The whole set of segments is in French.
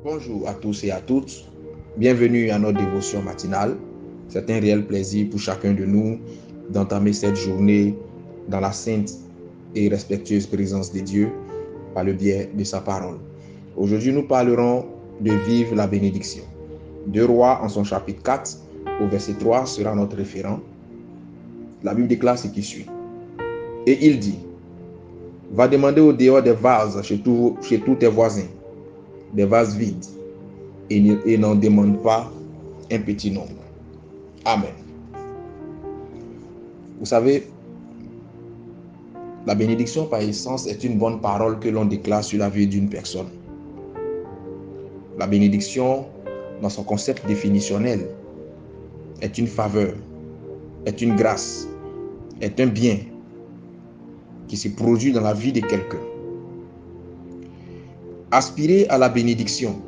Bonjour à tous et à toutes. Bienvenue à notre dévotion matinale. C'est un réel plaisir pour chacun de nous d'entamer cette journée dans la sainte et respectueuse présence de Dieu par le biais de sa parole. Aujourd'hui, nous parlerons de vivre la bénédiction. 2 Rois en son chapitre 4 au verset 3 sera notre référent. La Bible déclare ce qui suit. Et il dit, va demander au dehors des vases chez tous tes voisins, des vases vides, et n'en demande pas un petit nombre. Amen. Vous savez, la bénédiction par essence est une bonne parole que l'on déclare sur la vie d'une personne. La bénédiction, dans son concept définitionnel, est une faveur, est une grâce, est un bien qui se produit dans la vie de quelqu'un. Aspirer à la bénédiction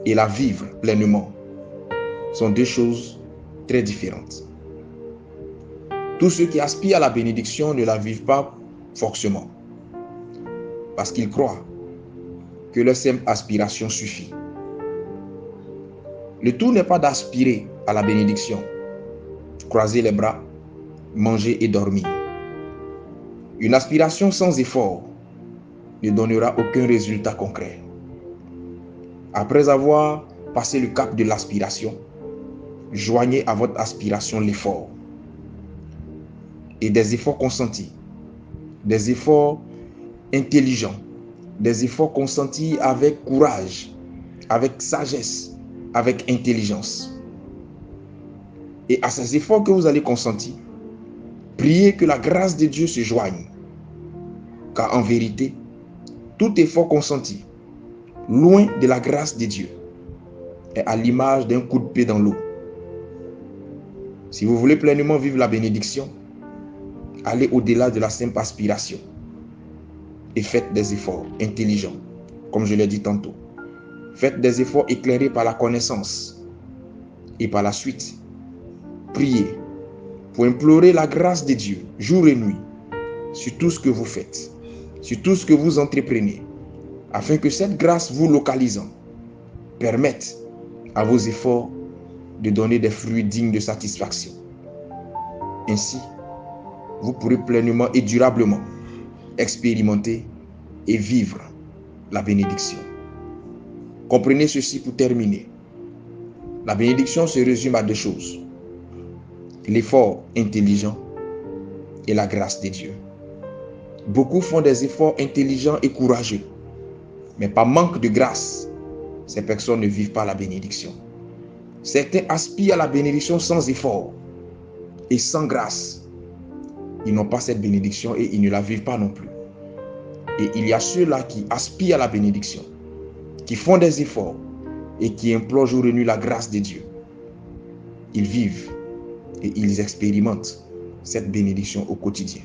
et la vivre pleinement sont deux choses très différentes. Tous ceux qui aspirent à la bénédiction ne la vivent pas forcément parce qu'ils croient que leur simple aspiration suffit. Le tout n'est pas d'aspirer à la bénédiction, croiser les bras, manger et dormir. Une aspiration sans effort ne donnera aucun résultat concret. Après avoir passé le cap de l'aspiration, joignez à votre aspiration l'effort. Et des efforts consentis, des efforts intelligents, des efforts consentis avec courage, avec sagesse, avec intelligence. Et à ces efforts que vous allez consentir, priez que la grâce de Dieu se joigne. Car en vérité, tout effort consenti, loin de la grâce de Dieu, est à l'image d'un coup de pied dans l'eau. Si vous voulez pleinement vivre la bénédiction, allez au-delà de la simple aspiration et faites des efforts intelligents, comme je l'ai dit tantôt. Faites des efforts éclairés par la connaissance et par la suite, priez pour implorer la grâce de Dieu jour et nuit sur tout ce que vous faites, sur tout ce que vous entreprenez, afin que cette grâce vous localisant permette à vos efforts de donner des fruits dignes de satisfaction. Ainsi, vous pourrez pleinement et durablement expérimenter et vivre la bénédiction. Comprenez ceci pour terminer. La bénédiction se résume à deux choses: l'effort intelligent et la grâce de Dieu. Beaucoup font des efforts intelligents et courageux, mais par manque de grâce, ces personnes ne vivent pas la bénédiction. Certains aspirent à la bénédiction sans effort et sans grâce. Ils n'ont pas cette bénédiction et ils ne la vivent pas non plus. Et il y a ceux-là qui aspirent à la bénédiction, qui font des efforts et qui implorent jour et nuit la grâce de Dieu. Ils vivent et ils expérimentent cette bénédiction au quotidien.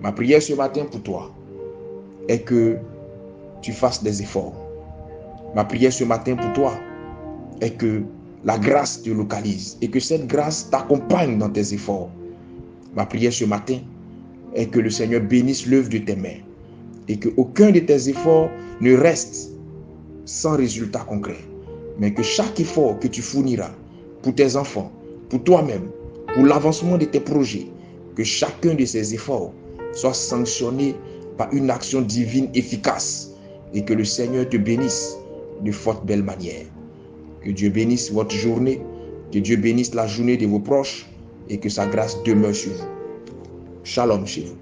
Ma prière ce matin pour toi est que tu fasses des efforts. Ma prière ce matin pour toi est que la grâce te localise et que cette grâce t'accompagne dans tes efforts. Ma prière ce matin est que le Seigneur bénisse l'œuvre de tes mains et qu'aucun de tes efforts ne reste sans résultat concret, mais que chaque effort que tu fourniras pour tes enfants, pour toi-même, pour l'avancement de tes projets, que chacun de ces efforts soit sanctionné par une action divine efficace et que le Seigneur te bénisse de fort belle manière. Que Dieu bénisse votre journée, que Dieu bénisse la journée de vos proches et que sa grâce demeure sur vous. Shalom chez vous.